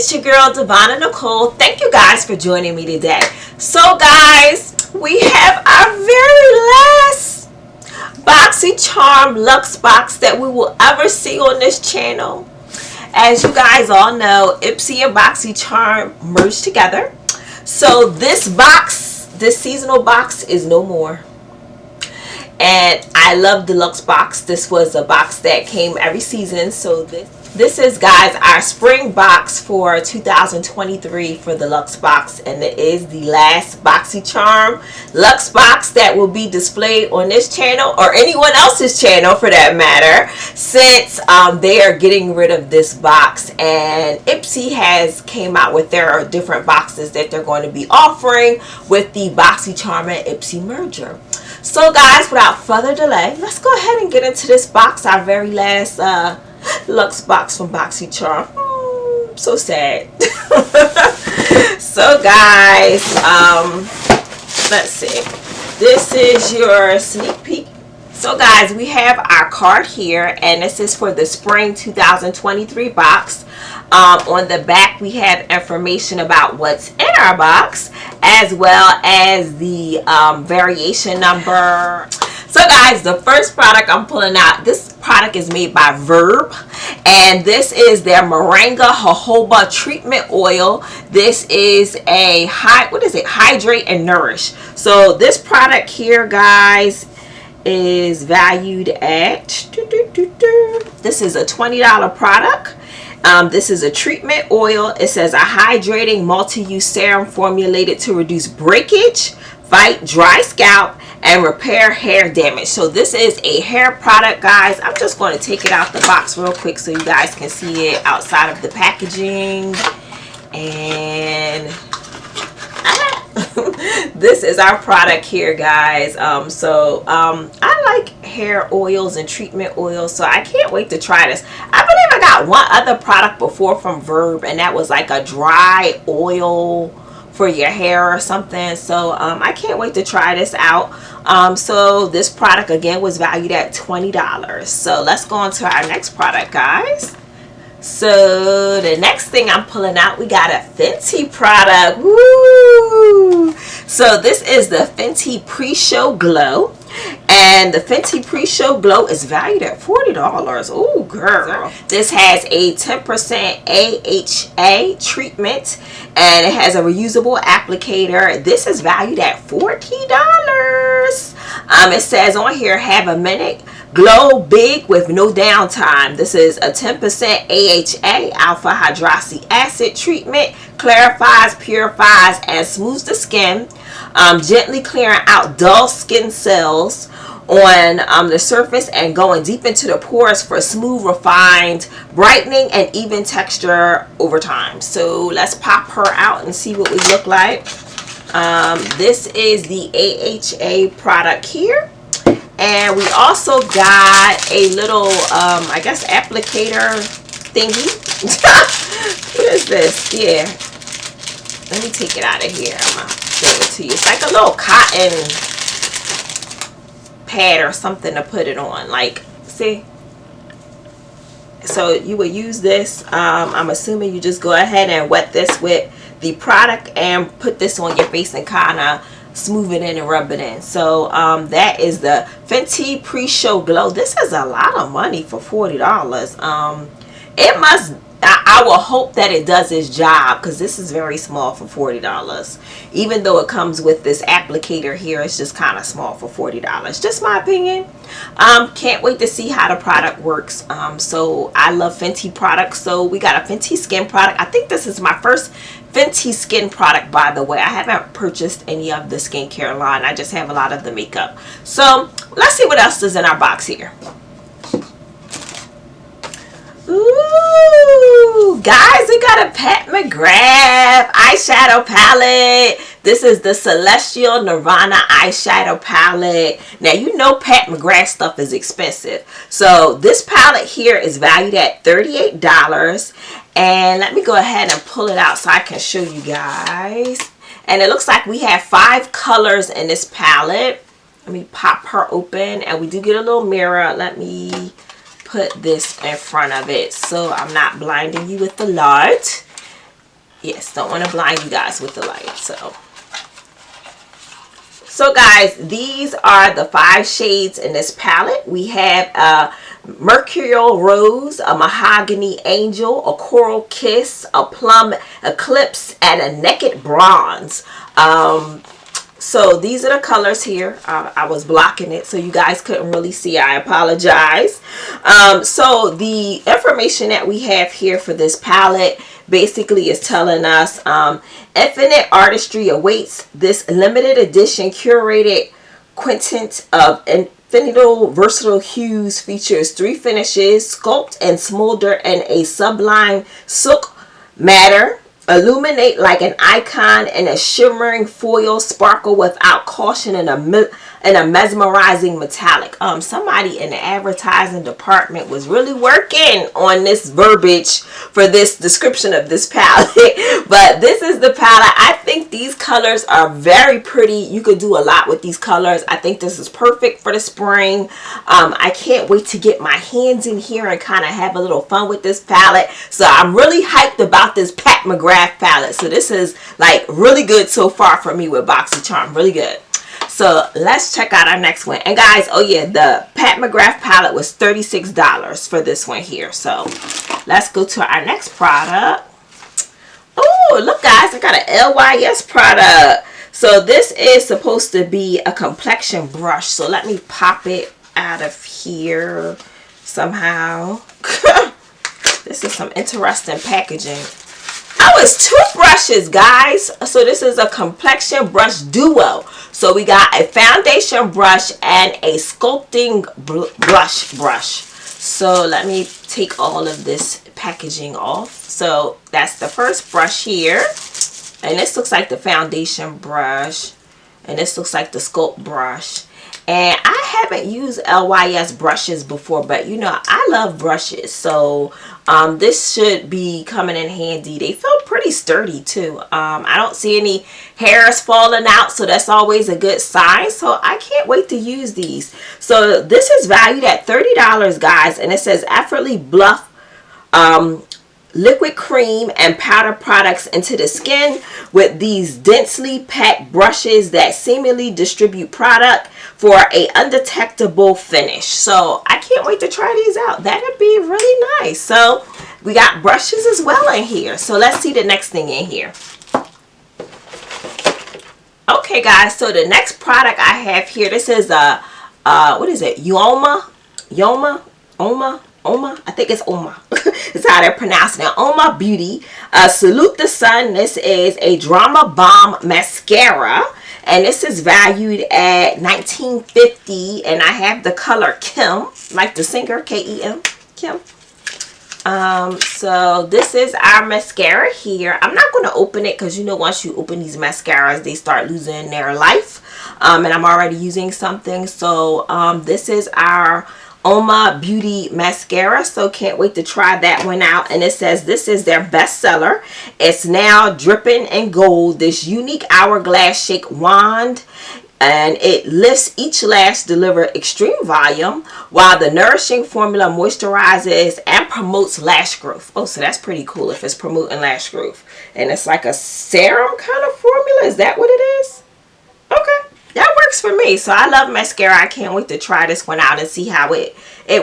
It's your girl Devonna Nicole. Thank you guys for joining me today. So guys, we have our very last BoxyCharm Luxe box that we will ever see on this channel. As you guys all know, Ipsy and BoxyCharm merged together. So this box, this seasonal box, is no more. And I love the Luxe box. This was a box that came every season. So this is, guys, our spring box for 2023 for the Luxe box, and it is the last BoxyCharm Luxe box that will be displayed on this channel, or anyone else's channel for that matter, since they are getting rid of this box. And Ipsy has came out with their different boxes that they're going to be offering with the BoxyCharm and Ipsy merger. So guys, without further delay, let's go ahead and get into this box, our very last Luxe box from BoxyCharm. So sad. So guys, let's see. This is your sneak peek. So guys, we have our card here, and this is for the spring 2023 box. On the back, we have information about what's in our box, as well as the variation number. So guys, the first product I'm pulling out, this product is made by Verb, and this is their Moringa Jojoba treatment oil. This is a hydrate and nourish. So this product here, guys, is valued at this is a $20 product. This is a treatment oil. It says a hydrating multi-use serum formulated to reduce breakage, fight dry scalp, and repair hair damage. So this is a hair product, guys. I'm just going to take it out the box real quick so you guys can see it outside of the packaging. And this is our product here, guys. I like hair oils and treatment oils, so I can't wait to try this. I believe I got one other product before from Verb, and that was like a dry oil for your hair or something. So I can't wait to try this out. So this product again was valued at $20. So let's go on to our next product, guys. So the next thing I'm pulling out, we got a Fenty product. Woo! So this is the Fenty Pre-Show Glow, and the Fenty Pre-Show Glow is valued at $40. Oh girl, this has a 10% AHA treatment, and it has a reusable applicator. This is valued at $40. It says on here, have a minute, glow big with no downtime. This is a 10% AHA alpha hydroxy acid treatment, clarifies, purifies, and smooths the skin, gently clearing out dull skin cells on the surface and going deep into the pores for smooth, refined, brightening, and even texture over time. So let's pop her out and see what we look like. This is the AHA product here. And we also got a little, I guess, applicator thingy. What is this? Yeah. Let me take it out of here. I'm going to show it to you. It's like a little cotton pad or something to put it on. Like, see? So you would use this. I'm assuming you just go ahead and wet this with the product and put this on your face and kind of smooth it in and rub it in. So that is the Fenty Pre-Show Glow. This is a lot of money for $40. It must, I will hope that it does its job, because this is very small for $40. Even though it comes with this applicator here, it's just kind of small for $40. Just my opinion. Can't wait to see how the product works. So I love Fenty products. So we got a Fenty skin product. I think this is my first Fenty skin product, by the way. I haven't purchased any of the skincare line. I just have a lot of the makeup. So let's see what else is in our box here. Ooh, guys, we got a Pat McGrath eyeshadow palette. This is the Celestial Nirvana eyeshadow palette. Now, you know Pat McGrath stuff is expensive. So this palette here is valued at $38. And let me go ahead and pull it out so I can show you guys. And it looks like we have 5 colors in this palette. Let me pop her open, and we do get a little mirror. Let me put this in front of it so I'm not blinding you with the light. Yes, don't want to blind you guys with the light. So guys, these are the 5 shades in this palette. We have a Mercurial Rose, a Mahogany Angel, a Coral Kiss, a Plum Eclipse, and a Naked Bronze. So these are the colors here. I was blocking it so you guys couldn't really see. I apologize. So the information that we have here for this palette basically is telling us infinite artistry awaits. This limited edition curated quintet of infinite versatile hues features 3 finishes: sculpt and smolder in a sublime silk matter, illuminate like an icon in a shimmering foil, sparkle without caution in a mesmerizing metallic. Somebody in the advertising department was really working on this verbiage for this description of this palette. But this is the palette. I think these colors are very pretty. You could do a lot with these colors. I think this is perfect for the spring. I can't wait to get my hands in here and kind of have a little fun with this palette. So I'm really hyped about this Pat McGrath palette. So this is like really good so far for me with BoxyCharm. Really good. So let's check out our next one. And guys, oh yeah, the Pat McGrath palette was $36 for this one here. So let's go to our next product. Oh, look guys, I got an LYS product. So this is supposed to be a complexion brush. So let me pop it out of here somehow. This is some interesting packaging. Oh, it's 2 brushes, guys. So this is a complexion brush duo. So we got a foundation brush and a sculpting brush. So let me take all of this packaging off. So that's the first brush here. And this looks like the foundation brush. And this looks like the sculpt brush. And I haven't used LYS brushes before, but you know, I love brushes. So this should be coming in handy. They feel pretty sturdy too. I don't see any hairs falling out, so that's always a good sign. So I can't wait to use these. So this is valued at $30, guys. And it says effortlessly bluff liquid cream and powder products into the skin with these densely packed brushes that seamlessly distribute product for a undetectable finish. So I can't wait to try these out. That'd be really nice. So we got brushes as well in here. So let's see the next thing in here. Okay guys, so the next product I have here, this is a what is it? Oma, I think it's Oma. It's how they're pronouncing it. Oma Beauty. Salute the Sun. This is a Drama Bomb mascara. And this is valued at $19.50. And I have the color Kim. Like the singer, K-E-M. Kim. So this is our mascara here. I'm not going to open it because you know once you open these mascaras, they start losing their life. And I'm already using something. So this is our Oma Beauty mascara, so can't wait to try that one out. And it says this is their bestseller. It's now dripping in gold, this unique hourglass shake wand, and it lifts each lash, deliver extreme volume while the nourishing formula moisturizes and promotes lash growth. Oh, so that's pretty cool if it's promoting lash growth. And it's like a serum kind of formula. Is that what it is? Okay. That works for me. So I love mascara. I can't wait to try this one out and see how it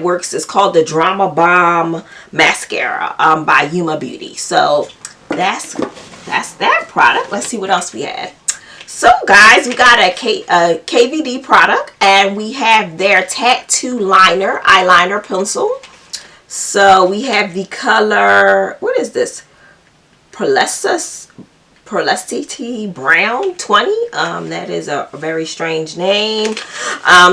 works. It's called the Drama Bomb Mascara by Oma Beauty. So that's that product. Let's see what else we have. So guys, we got a KVD product, and we have their tattoo liner, eyeliner pencil. So we have the color, what is this? Pearlescity Brown 20. That is a very strange name.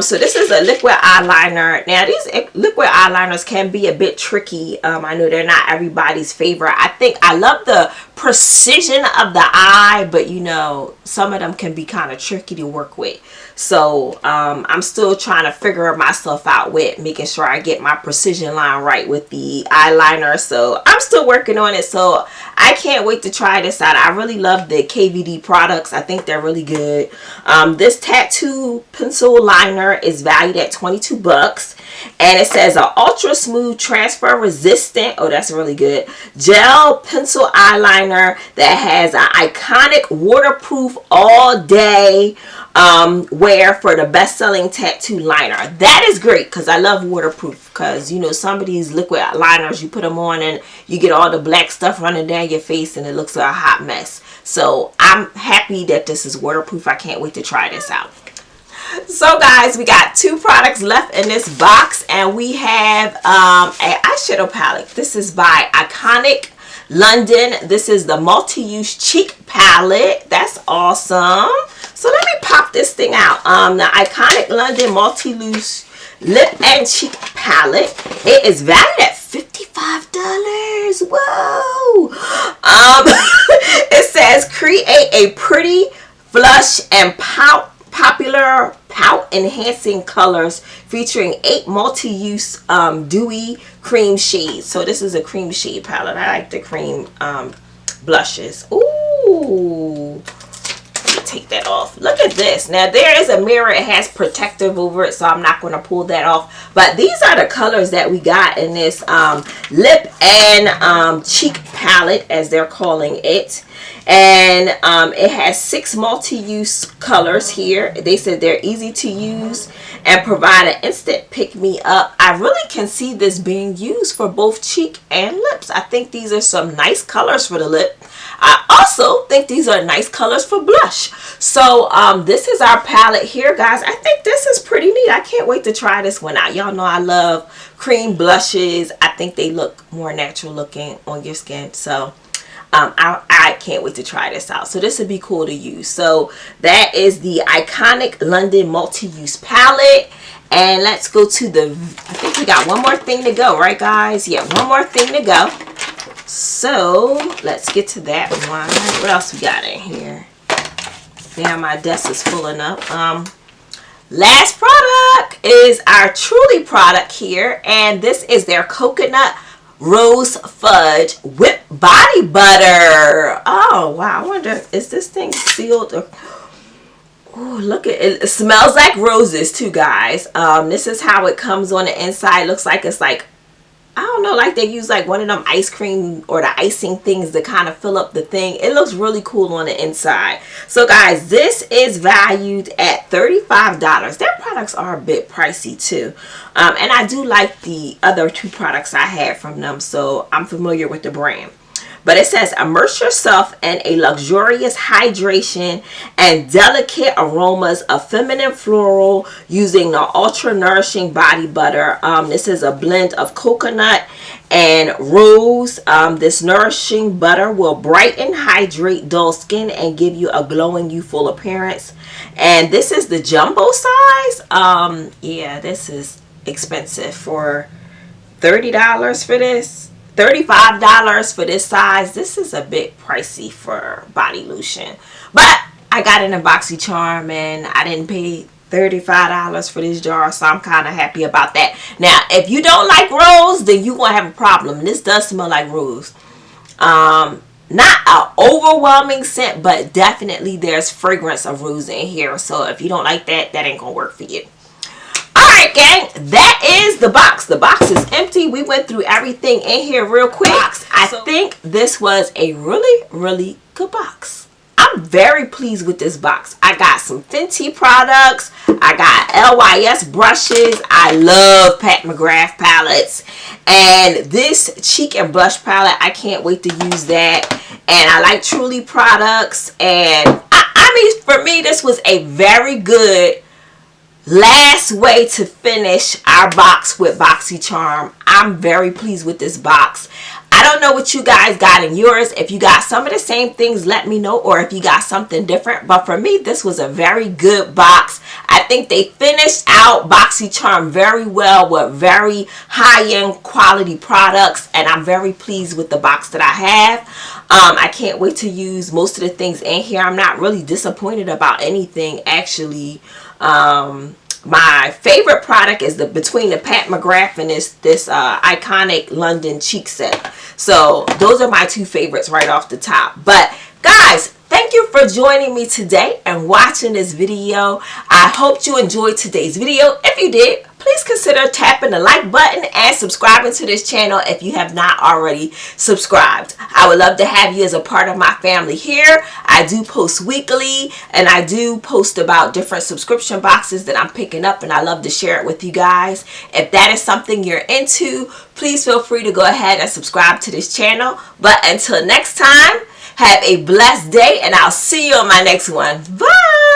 So this is a liquid eyeliner. Now these liquid eyeliners can be a bit tricky. I know they're not everybody's favorite. I love the precision of the eye, but you know some of them can be kind of tricky to work with. So I'm still trying to figure myself out with making sure I get my precision line right with the eyeliner. So I'm still working on it. So I can't wait to try this out. I really love the KVD products. I think they're really good. This tattoo pencil liner is valued at 22 bucks. And it says an ultra smooth, transfer resistant, oh that's really good, gel pencil eyeliner that has an iconic waterproof all day wear for the best-selling tattoo liner. That is great because I love waterproof, because you know some of these liquid liners, you put them on and you get all the black stuff running down your face and it looks like a hot mess. So I'm happy that this is waterproof. I can't wait to try this out. So guys, we got 2 products left in this box, and we have an eyeshadow palette. This is by Iconic London. This is the multi-use cheek palette. That's awesome. So let me pop this thing out. The Iconic London multi-use lip and cheek palette. It is valued at $55. Whoa. It says create a pretty flush and popular pout enhancing colors featuring 8 multi-use dewy cream shades. So this is a cream shade palette. I like the cream blushes. Ooh, let me take that off. Look at this. Now there is a mirror. It has protective over it, so I'm not going to pull that off. But these are the colors that we got in this lip and cheek palette, as they're calling it. And it has 6 multi-use colors here. They said they're easy to use and provide an instant pick-me-up. I really can see this being used for both cheek and lips. I think these are some nice colors for the lip. I also think these are nice colors for blush. So this is our palette here, guys. I think this is pretty neat. I can't wait to try this one out. Y'all know I love cream blushes. I think they look more natural looking on your skin. So I can't wait to try this out. So this would be cool to use. So that is the Iconic London multi-use palette. And let's go to the, I think we got one more thing to go, right guys? Yeah, one more thing to go. So let's get to that one. What else we got in here? Yeah, my desk is filling up. Last product is our Truly product here. And this is their coconut rose fudge whipped body butter. Oh wow, I wonder, is this thing sealed or, oh look at it, it smells like roses too, guys. This is how it comes on the inside. Looks like it's like, I don't know, like they use like one of them ice cream or the icing things to kind of fill up the thing. It looks really cool on the inside. So guys, this is valued at $35. Their products are a bit pricey too. And I do like the other 2 products I had from them, so I'm familiar with the brand. But it says immerse yourself in a luxurious hydration and delicate aromas of feminine floral using the ultra nourishing body butter. This is a blend of coconut and rose. This nourishing butter will brighten, hydrate dull skin and give you a glowing, youthful appearance. And this is the jumbo size. Yeah, this is expensive for $30 for this. $35 for this size. This is a bit pricey for body lotion, but I got it in boxycharm and I didn't pay $35 for this jar, so I'm kind of happy about that. Now if you don't like rose, then you gonna have a problem. This does smell like rose. Not an overwhelming scent, but definitely there's fragrance of rose in here, so if you don't like that, that ain't gonna work for you. Alright gang, that is the box. The box is empty. We went through everything in here real quick. I think this was a really good box. I'm very pleased with this box. I got some Fenty products. I got LYS brushes. I love Pat McGrath palettes. And this cheek and blush palette, I can't wait to use that. And I like Truly products. And I mean, for me, this was a very good last way to finish our box with BoxyCharm. I'm very pleased with this box. I don't know what you guys got in yours. If you got some of the same things, let me know, or if you got something different. But for me, this was a very good box. I think they finished out BoxyCharm very well with very high-end quality products, and I'm very pleased with the box that I have. I can't wait to use most of the things in here. I'm not really disappointed about anything, actually. My favorite product is the Between the Pat McGrath and this iconic London cheek set. So those are my two favorites right off the top. But guys, thank you for joining me today and watching this video. I hope you enjoyed today's video. If you did, please consider tapping the like button and subscribing to this channel if you have not already subscribed. I would love to have you as a part of my family here. I do post weekly, and I do post about different subscription boxes that I'm picking up, and I love to share it with you guys. If that is something you're into, please feel free to go ahead and subscribe to this channel. But until next time, have a blessed day, and I'll see you on my next one. Bye!